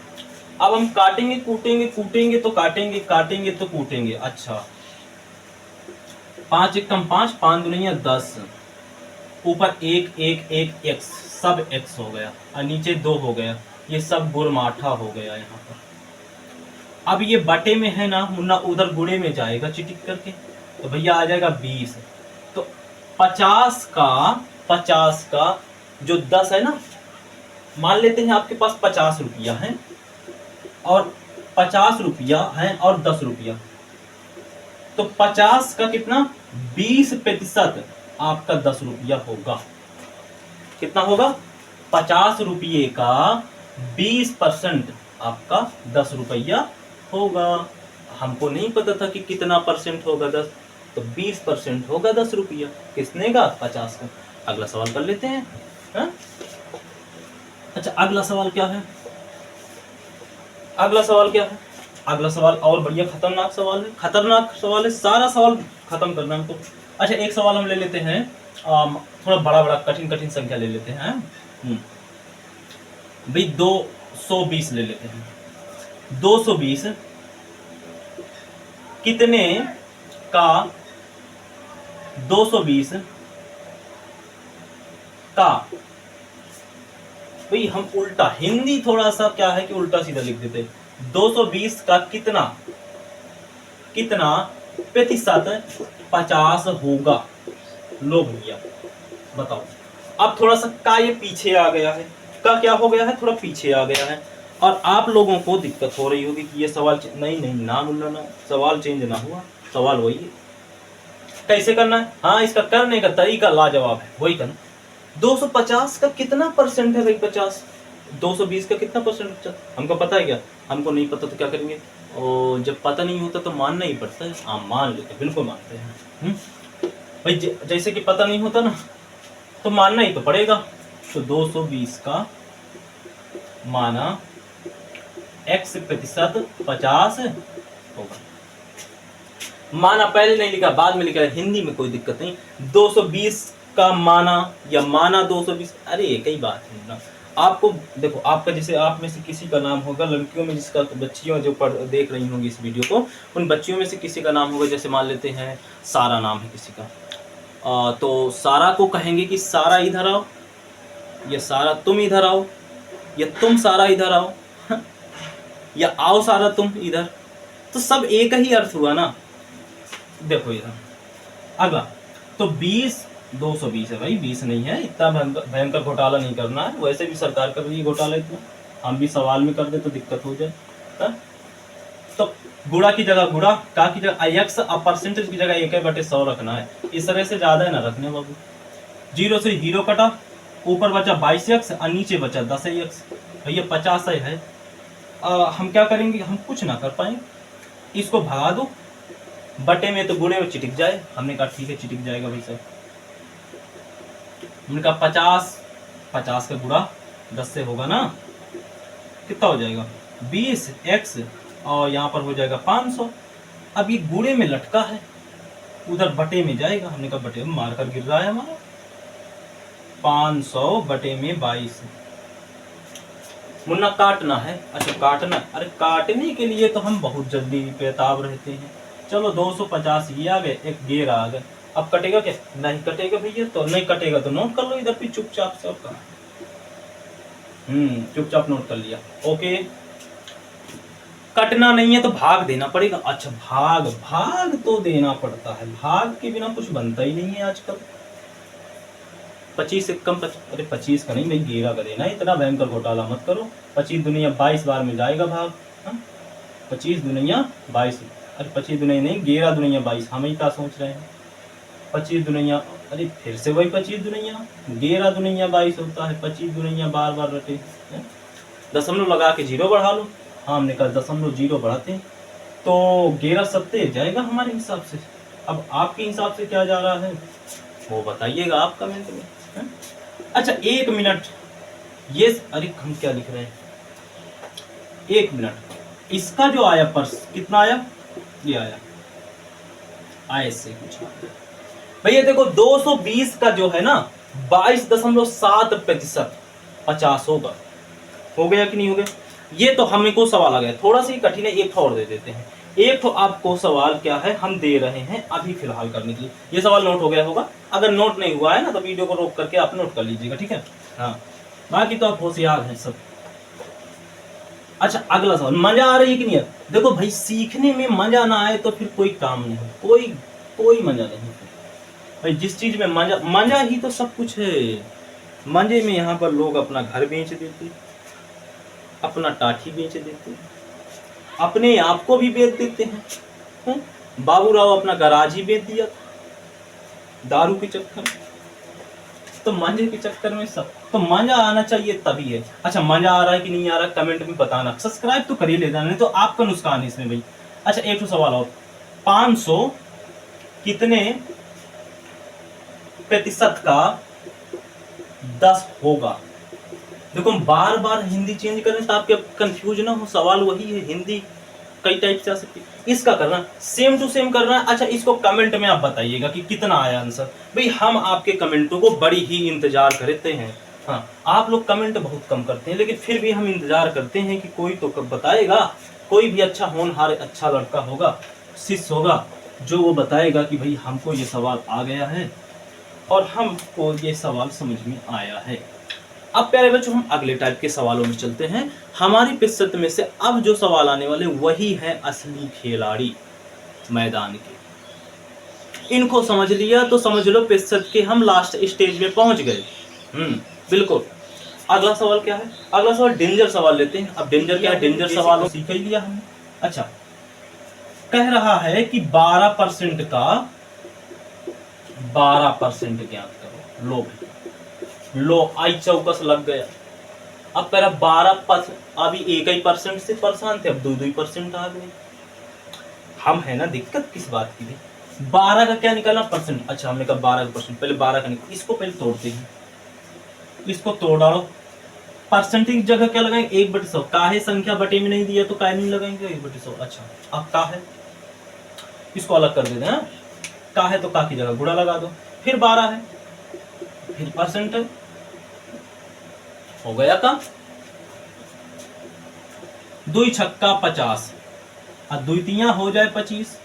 अब हम काटेंगे कूटेंगे तो काटेंगे तो कूटेंगे। अच्छा 5 × 5 5 दूनी 10, ऊपर 1 x, सब x हो गया और नीचे 2 हो गया, ये सब गुणमाठा हो गया यहाँ पर। अब ये बटे में है ना मुन्ना, उधर गुणे में जाएगा चिटिक करके, तो भैया आ जाएगा 20। तो 50 का जो 10 है ना, मान लेते हैं आपके पास 50 रुपया है और 50 रुपया है और 10 रुपया, तो 50 का कितना 20% आपका 10 रुपया होगा। कितना होगा, 50 रुपये का 20% आपका 10 रुपया होगा। हमको नहीं पता था कि कितना परसेंट होगा 10, तो 20% होगा 10 रुपया। किसने का, 50 का। अगला सवाल कर लेते हैं, हा? अच्छा अगला सवाल क्या है, अगला सवाल और बढ़िया खतरनाक सवाल है। सारा सवाल खत्म करना हमको। अच्छा एक सवाल हम ले लेते हैं, थोड़ा बड़ा कठिन संख्या ले लेते हैं भाई, 220 ले लेते हैं। 220 कितने का 220 का, भाई हम उल्टा हिंदी थोड़ा सा क्या है कि उल्टा सीधा लिख देते। 220 का कितना प्रतिशत 50 होगा। लो भैया बताओ। अब थोड़ा सा का ये पीछे आ गया है, का क्या हो गया है, थोड़ा पीछे आ गया है, और आप लोगों को दिक्कत हो रही होगी कि ये सवाल नहीं ना मुल्ला ना, सवाल चेंज ना हुआ, सवाल वही है। कैसे करना है, हाँ इसका करने का तरीका लाजवाब है, वही करना। 250 का कितना परसेंट है भाई 50, 220 का कितना परसेंट, हमको पता है क्या, हमको नहीं पता तो क्या करेंगे, और जब पता नहीं होता तो मानना ही पड़ता है। हाँ मान लेते, बिल्कुल मानते हैं भाई, जैसे कि पता नहीं होता ना तो मानना ही तो पड़ेगा। तो 220 का माना x% 50 होगा। माना पहले नहीं लिखा, बाद में लिखा, हिंदी में कोई दिक्कत नहीं। 220 का माना या माना 220, अरे एक ही बात है ना। आपको देखो, आपका जैसे आप में से किसी का नाम होगा, लड़कियों में जिसका, बच्चियों जो देख रही होंगी इस वीडियो को, उन बच्चियों में से किसी का नाम होगा, जैसे मान लेते हैं सारा नाम है किसी का, तो सारा को कहेंगे कि सारा इधर आओ, या सारा तुम इधर आओ, या तुम सारा इधर आओ, या आओ सारा तुम इधर, तो सब एक ही अर्थ हुआ ना। देखो इधर अगला, तो 220 है भाई, 20 नहीं है, इतना भयंकर घोटाला नहीं करना है, वैसे भी सरकार कर रही है घोटाला इतना, हम भी सवाल में कर दे तो दिक्कत हो जाए। तो गुणा की जगह गुणा, का की जगह x, अब परसेंटेज की जगह 1/100 रखना है, इस तरह से ज्यादा है ना रखने बाबू। 0 से 0 कटा, ऊपर बचा 22x और नीचे बचा 10x, भैया 50 है। हम क्या करेंगे, हम कुछ ना कर पाएंगे, इसको भगा दो, बटे में तो गुणे में चिटिक जाए, हमने कहा ठीक है चिटिक जाएगा भाई साहब। हमने कहा 50 का गुणा 10 से होगा ना, कितना हो जाएगा 20x, और यहाँ पर हो जाएगा 500। अब ये गुणे में लटका है, उधर बटे में जाएगा, हमने कहा बटे में मारकर गिर रहा है हमारा, 500 बटे में 22। मुन्ना काटना है, अच्छा काटना, अरे काटने के लिए तो हम बहुत जल्दी बेताब रहते हैं। चलो 250 ये आ गए, एक गेर आ गए, अब कटेगा क्या, नहीं कटेगा भैया, तो नहीं कटेगा तो नोट कर लो इधर भी चुपचाप से, और कहा चुपचाप नोट कर लिया, ओके। कटना नहीं है तो भाग देना पड़ेगा, अच्छा भाग तो देना पड़ता है, भाग के बिना कुछ बनता ही नहीं है आजकल। 25 से कम, अरे 25 का नहीं भाई, 11 का देना, इतना भयंकर घोटाला मत करो। 25 दुनिया 22 बार में जाएगा भाग, 25 दुनिया 22, अरे 25 दुनिया नहीं, 11 दुनिया 22, हम ही क्या सोच रहे हैं, 25 दुनिया, अरे फिर से वही 25 दुनिया, 11 दुनिया 22 होता है, 25 दुनिया बार बार रटे, दशमलव लगा के 0 बढ़ा लो, हाँ हमने कहा 0.0 बढ़ाते हैं तो 11 सत्ते जाएगा हमारे हिसाब से। अब आपके हिसाब से क्या जा रहा है वो बताइएगा आप कमेंट में, है? अच्छा 1 मिनट, ये अरे हम क्या लिख रहे हैं, 1 मिनट, इसका जो आया पर्स कितना आया, ये आया इससे कुछ भैया देखो 220 का जो है ना 22.7% 50 होगा, हो गया कि नहीं हो गया। ये तो हमें को सवाल आ गया, थोड़ा सा कठिन है, एक और दे देते हैं। एक तो आपको सवाल क्या है हम दे रहे हैं अभी फिलहाल करने के लिए, ये सवाल नोट हो गया होगा, अगर नोट नहीं हुआ है ना तो वीडियो को रोक करके आप नोट कर लीजिएगा, ठीक है। हाँ बाकी तो आप होशियार हैं सब। अच्छा अगला सवाल, मजा आ रही है कि नहीं, देखो भाई सीखने में मजा ना आए तो फिर कोई काम नहीं, कोई मजा नहीं भाई, जिस चीज में मजा ही तो सब कुछ है। मजे में यहाँ पर लोग अपना घर बेच देते, अपना टाठी बेच देते, अपने आप को भी बेच देते हैं। बाबूराव अपना गराज ही बेच दिया दारू के चक्कर में, तो मजे के चक्कर में सब, तो मजा आना चाहिए तभी है। अच्छा मजा आ रहा है कि नहीं आ रहा कमेंट में बताना, सब्सक्राइब तो करिए लेना, नहीं तो आपका नुकसान है इसमें भाई। अच्छा एक सवाल और, 500 कितने प्रतिशत का 10 होगा। देखो हम बार बार हिंदी चेंज करें तो आपके कंफ्यूज ना हो, सवाल वही है, हिंदी कई टाइप से आ सकती है, इसका करना सेम टू सेम करना है। अच्छा इसको कमेंट में आप बताइएगा कि कितना आया आंसर, भाई हम आपके कमेंटों को बड़ी ही इंतजार करते हैं। हाँ आप लोग कमेंट बहुत कम करते हैं, लेकिन फिर भी हम इंतजार करते हैं कि कोई तो बताएगा, कोई भी अच्छा होनहार अच्छा लड़का होगा, शिष्य होगा, जो वो बताएगा कि भाई हमको ये सवाल आ गया है और हमको ये सवाल समझ में आया है। अब प्यारे बच्चों हम अगले टाइप के सवालों में चलते हैं। हमारी प्रतिशत में से अब जो सवाल आने वाले वही है असली खिलाड़ी मैदान के। इनको समझ लिया तो समझ लो प्रतिशत के हम लास्ट स्टेज में पहुंच गए। बिल्कुल। अगला सवाल क्या है, अगला सवाल डेंजर सवाल लेते हैं। अब डेंजर क्या है, डेंजर सवाल सीख ही लिया हमने। अच्छा कह रहा है कि 12% का 12% ज्ञात करो। लो लो आई चौकस लग गया। अब कह रहा 12%, अभी 1% से परेशान थे, अब 2% आ गए। हम है ना दिक्कत किस बात की थी, 12 का क्या निकालना परसेंट। अच्छा हमने कहा 12%, पहले 12 का निकाल, इसको पहले तोड़ते हैं, इसको तोड़ डालो। परसेंटेज जगह क्या लगाएंगे 1/100, काहे संख्या बटे में नहीं दिया तो काहे नहीं लगाएंगे 1/100। अच्छा अब का है इसको अलग कर देते हैं, का है तो का की जगह गुणा लगा दो, फिर 12 है, फिर परसेंट है, हो गया काम। 2 छक्का 50 और 2 तियां हो जाए 25।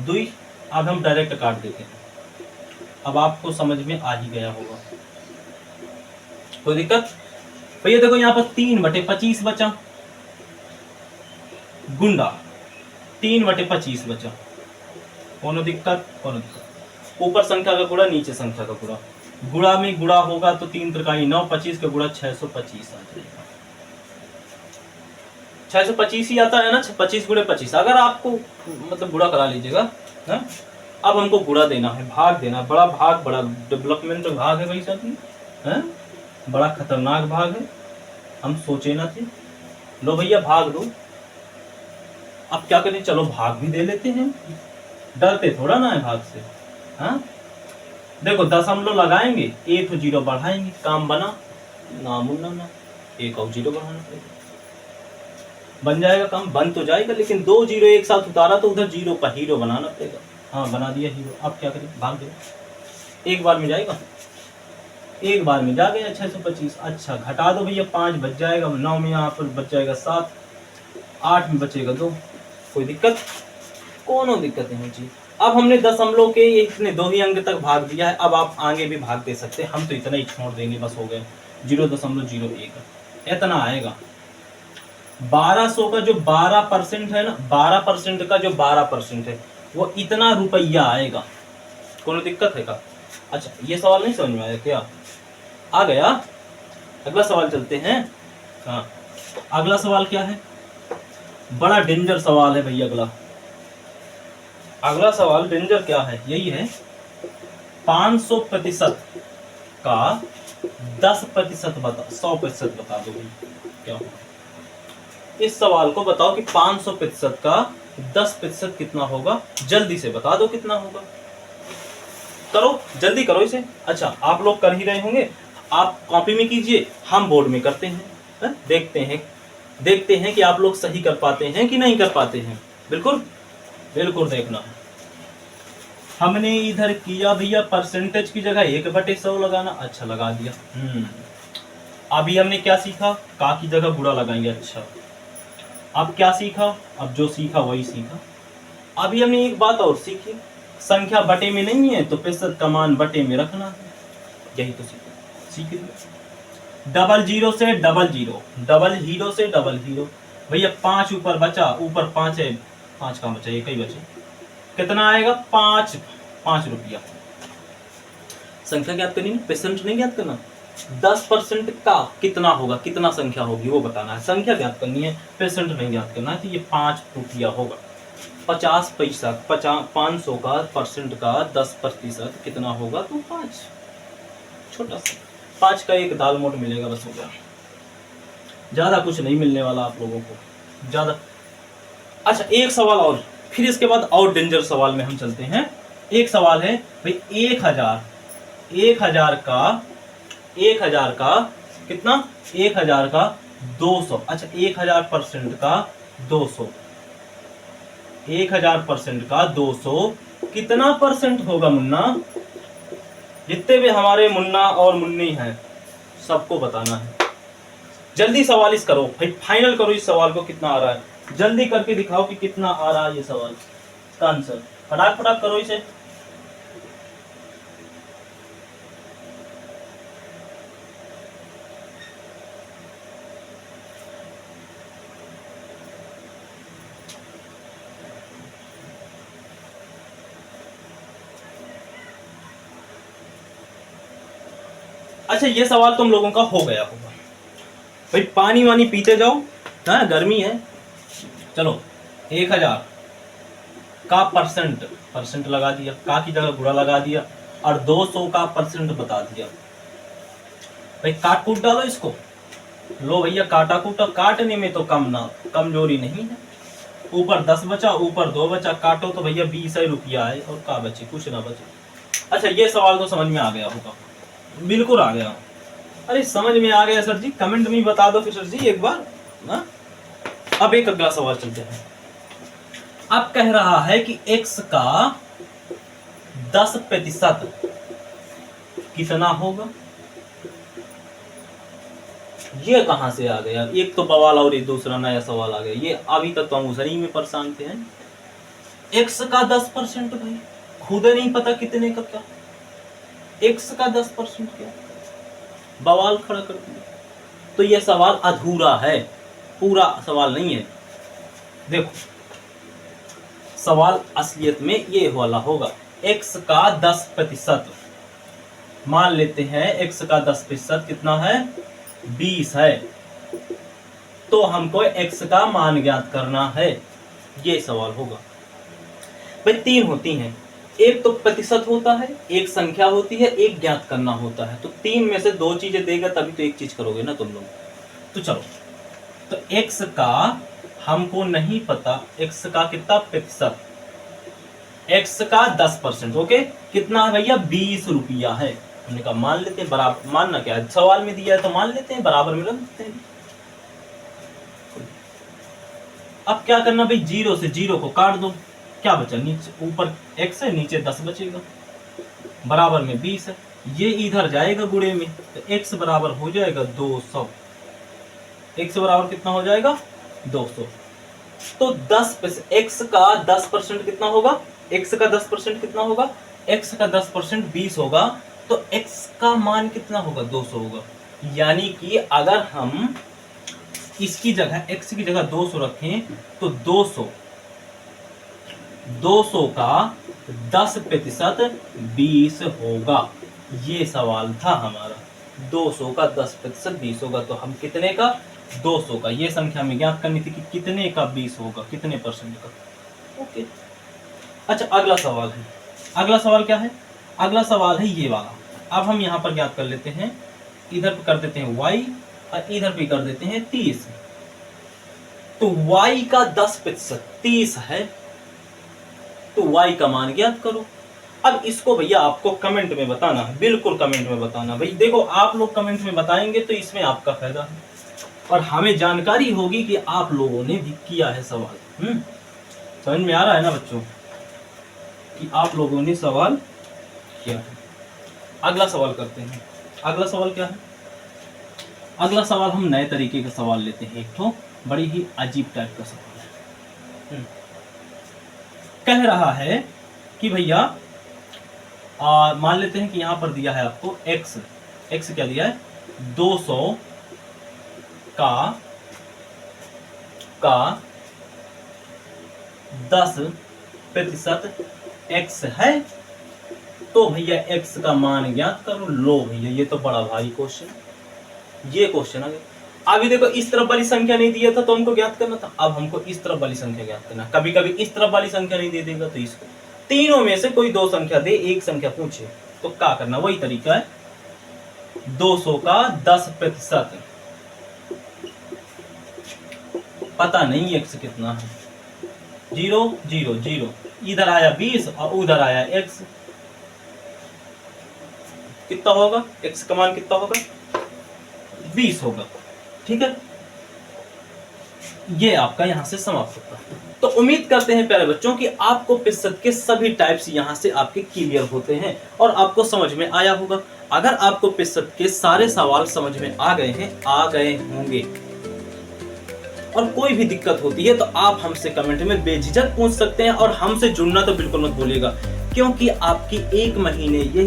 2 अब हम डायरेक्ट काट देते हैं। अब आपको समझ में आ ही गया होगा, कोई दिक्कत? भैया देखो यहाँ पर 3/25 बचा, गुंडा 3/25 बचा। कोनो दिक्कत? कोनो दिक्कत। ऊपर संख्या का गुणा, नीचे संख्या का गुणा। गुणा में गुणा होगा तो 3 त्रिकाई 9, 25 का गुणा 625 आ जाएगा। 625 ही आता है ना, 25 गुणे 25। अगर आपको मतलब गुणा करा लीजिएगा। है? अब हमको गुणा देना है, भाग देना। बड़ा भाग, बड़ा डेवलपमेंट भाग है भाई साहब, है? बड़ा खतरनाक भाग है, हम सोचे ना थे। लो भैया भाग दो। अब क्या करें, चलो भाग भी दे लेते हैं, डरते थोड़ा ना है भाग से। हाँ देखो, दशमलव लगाएंगे, 1 0 बढ़ाएंगे, काम बना ना मुन्ना ना, 1 और 0 बढ़ाना पड़ेगा, बन जाएगा काम। बन तो जाएगा, लेकिन 2 0 एक साथ उतारा तो उधर 0 का हीरो बनाना पड़ेगा। हाँ बना दिया हीरो। अब क्या करें, भाग दे। एक बार में जाएगा, एक बार में जा गया 625। अच्छा घटा दो भैया, 5 बच जाएगा, 9 में यहाँ पर बच जाएगा 7, 8 में बचेगा 2। कोई दिक्कत? कोनो दिक्कत नहीं जी। अब हमने दशमलव के इतने 2 ही अंक तक भाग दिया है। अब आप आगे भी भाग दे सकते हैं, हम तो इतना ही छोड़ देंगे, बस हो गए। 0.01 इतना आएगा। 1200 का जो 12% है ना, 12% का जो 12% है वो इतना रुपया आएगा। कोनो दिक्कत है का? अच्छा ये सवाल नहीं समझ में आया क्या? आ गया? अगला सवाल चलते हैं। हाँ अगला सवाल क्या है? बड़ा डेंजर सवाल है भैया। अगला सवाल डेंजर क्या है, यही है 500% का 10% बता, 100% बता दो भाई क्या होगा। इस सवाल को बताओ कि 500% का 10% कितना होगा, जल्दी से बता दो कितना होगा। करो जल्दी करो इसे। अच्छा आप लोग कर ही रहे होंगे, आप कॉपी में कीजिए, हम बोर्ड में करते हैं। देखते हैं कि आप लोग सही कर पाते हैं कि नहीं कर पाते हैं। बिल्कुल बिल्कुल देखना। हमने इधर किया भैया, परसेंटेज की जगह 1/100 लगाना। अच्छा लगा दिया। अभी हमने क्या सीखा, का की जगह गुणा लगाएंगे। अच्छा अब क्या सीखा, अब जो सीखा वही सीखा। अभी हमने एक बात और सीखी, संख्या बटे में नहीं है तो प्रतिशत का मान बटे में रखना है। यही तो सीख लिया। 00 से 00, डबल हीरो से डबल हीरो। भैया 5 ऊपर बचा, ऊपर 5 है, 5 कहाँ बचा, एक ही बचे। कितना आएगा, 5 रुपया। संख्या ज्ञात करनी है, परसेंट नहीं ज्ञात करना। 10% का कितना होगा, कितना संख्या होगी वो बताना है। संख्या ज्ञात करनी है, परसेंट नहीं ज्ञात करना है। तो ये 5 रुपया होगा। 50 पैसा, 500 का परसेंट का 10% कितना होगा, तो 5। छोटा सा 5 का एक दाल मोट मिलेगा, बस हो गया। ज्यादा कुछ नहीं मिलने वाला आप लोगों को ज्यादा। अच्छा एक सवाल और, फिर इसके बाद और डेंजर सवाल में हम चलते हैं। एक सवाल है भाई 1000 का कितना, 1000 का 200। अच्छा 1000% का 200, 1000% का 200 कितना परसेंट होगा मुन्ना? जितने भी हमारे मुन्ना और मुन्नी हैं सबको बताना है। जल्दी सवाल इस करो भाई, फाइनल करो इस सवाल को, कितना आ रहा है जल्दी करके दिखाओ कि कितना आ रहा है ये सवाल का आंसर। फटाक करो इसे। अच्छा ये सवाल तुम लोगों का हो गया होगा भाई, पानी वानी पीते जाओ, हाँ गर्मी है। चलो 1000 का परसेंट लगा दिया, का की जगह गुणा लगा दिया, और 200 का परसेंट बता दिया। भाई काट कूट डालो इसको। लो भैया काटा कूटा, काटने में तो कमजोरी नहीं है। ऊपर 10 बचा, ऊपर 2 बचा, काटो तो भैया 20 रुपया है, और का बचे, कुछ ना बचे। अच्छा ये सवाल तो समझ में आ गया होगा, बिल्कुल आ गया। अरे समझ में आ गया सर जी, कमेंट में बता दो फिर सर जी एक बार ना। अब एक अगला सवाल चलते हैं। अब कह रहा है कि x का 10% कितना होगा। ये कहाँ से आ गया? एक तो बवाल और ये दूसरा नया सवाल आ गया। ये अभी तक तो हम उसी में परेशान थे हैं। x का 10% भाई खुद नहीं पता कितने का क्या, x का 10% क्या, बवाल खड़ा कर दिया। तो ये सवाल अधूरा है, पूरा सवाल नहीं है। देखो सवाल असलियत में ये वाला होगा, x का 10%। मान लेते हैं x का 10% कितना है? 20 है। तो हमको x का मान ज्ञात करना है, ये सवाल होगा। भाई 3 होती हैं, एक तो प्रतिशत होता है, एक संख्या होती है, एक ज्ञात करना होता है। तो 3 में से 2 चीजें देगा तभी तो एक चीज करोगे ना तुम लोग। तो चलो, तो x का हमको नहीं पता, x का कितना प्रतिशत, x का 10%। ओके, कितना है भैया? 20 रुपया है। हमने कहा मान लेते हैं बराबर, मानना क्या है, सवाल में दिया है तो मान लेते हैं, बराबर में रख देते हैं। अब क्या करना भाई, 0 से 0 को काट दो, क्या बचा? नीचे ऊपर x है, नीचे 10 बचेगा, बराबर में 20 है। ये इधर जाएगा गुणे में, तो x बराबर हो जाएगा 200। x बराबर कितना हो जाएगा? 200। तो 10 x का 10% कितना होगा? x का 10% कितना होगा? x का 10% 20 होगा, तो x का मान कितना होगा? 200 होगा। यानी कि अगर हम इसकी जगह x की जगह 200 रखें तो 200 का 10% 20 होगा। ये सवाल था हमारा, 200 का 10% 20 होगा। तो हम कितने का? 200 का। ये संख्या में ज्ञात करनी थी कि कितने का 20 होगा, कितने परसेंट का। ओके, अच्छा अगला सवाल है। अगला सवाल क्या है? अगला सवाल है ये वाला। अब हम यहाँ पर ज्ञात कर लेते हैं, इधर पे कर देते हैं y और इधर पे कर देते हैं 30। तो y का 10% 30 है, तो y का मान ज्ञात करो। अब इसको भैया आपको कमेंट में बताना है, बिल्कुल कमेंट में बताना भाई। देखो आप लोग कमेंट में बताएंगे तो इसमें आपका फायदा है और हमें जानकारी होगी कि आप लोगों ने भी किया है सवाल। समझ में आ रहा है ना बच्चों कि आप लोगों ने सवाल किया है। अगला सवाल करते हैं। अगला सवाल क्या है? अगला सवाल हम नए तरीके का सवाल लेते हैं, एक तो बड़ी ही अजीब टाइप का सवाल है। कह रहा है कि भैया मान लेते हैं कि यहां पर दिया है आपको x क्या दिया है? 200 का 10% x है, तो भैया x का मान ज्ञात करो। लो भैया, ये तो बड़ा भारी क्वेश्चन, ये क्वेश्चन आ गया। अभी देखो इस तरफ वाली संख्या नहीं दिया था तो हमको ज्ञात करना था, अब हमको इस तरफ वाली संख्या ज्ञात करना। कभी कभी इस तरफ वाली संख्या नहीं दे देगा तो इसको, तीनों में से कोई 2 संख्या दे, एक संख्या पूछे तो क्या करना? वही तरीका है, 200 का 10%। पता नहीं x कितना है, 0 0 0, इधर आया 20 और उधर आया x। कितना होगा? x का मान कितना होगा? 20 होगा। ठीक है, ये आपका यहां से समाप्त होता है। तो उम्मीद करते हैं प्यारे बच्चों कि आपको प्रतिशत के सभी टाइप्स यहां से आपके क्लियर होते हैं और आपको समझ में आया होगा। अगर आपको प्रतिशत के सारे सवाल समझ में आ गए हैं, आ गए होंगे, और कोई भी दिक्कत होती है तो आप हमसे कमेंट में बेझिझक पूछ सकते हैं और हमसे जुड़ना तो बिल्कुल मत भूलिएगा, क्योंकि आपकी 1 महीने ये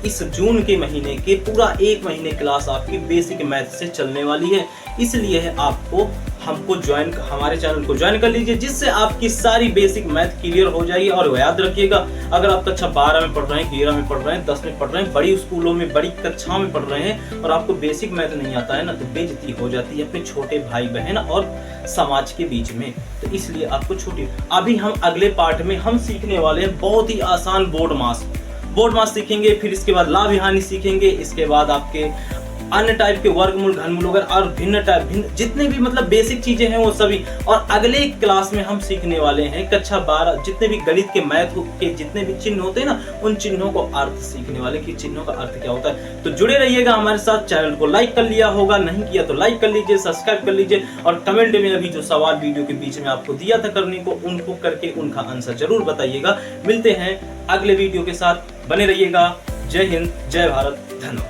इस जून के महीने के पूरा 1 महीने क्लास आपकी बेसिक मैथ से चलने वाली है। इसलिए है आपको हमारे चैनल को ज्वाइन कर लीजिए, जिससे आपकी सारी बेसिक मैथ क्लियर हो जाएगी। और याद रखिएगा, अगर आप कक्षा 12 में पढ़ रहे हैं, 11 में पढ़ रहे हैं, 10 में पढ़ रहे हैं, बड़ी स्कूलों में बड़ी कक्षाओं में पढ़ रहे हैं और आपको बेसिक मैथ नहीं आता है ना, तो बेइज्जती हो जाती है अपने छोटे भाई बहन और समाज के बीच में। तो इसलिए आपको अभी हम अगले पार्ट में हम सीखने वाले हैं बहुत ही आसान बोर्ड मास सीखेंगे, फिर इसके बाद लाभ हानि सीखेंगे, इसके बाद आपके अन्य टाइप के वर्गमूल, घनमूल वगैरह और भिन्न जितने भी मतलब बेसिक चीजें हैं वो सभी। और अगले क्लास में हम सीखने वाले हैं कक्षा 12 जितने भी गणित के मैथ के जितने भी चिन्ह होते हैं ना, उन चिन्हों को अर्थ सीखने वाले कि चिन्हों का अर्थ क्या होता है। तो जुड़े रहिएगा हमारे साथ। चैनल को लाइक कर लिया होगा, नहीं किया तो लाइक कर लीजिए, सब्सक्राइब कर लीजिए और कमेंट में अभी जो सवाल वीडियो के बीच में आपको दिया था करने को, उनको करके उनका आंसर जरूर बताइएगा। मिलते हैं अगले वीडियो के साथ, बने रहिएगा। जय हिंद, जय भारत, धन्यवाद।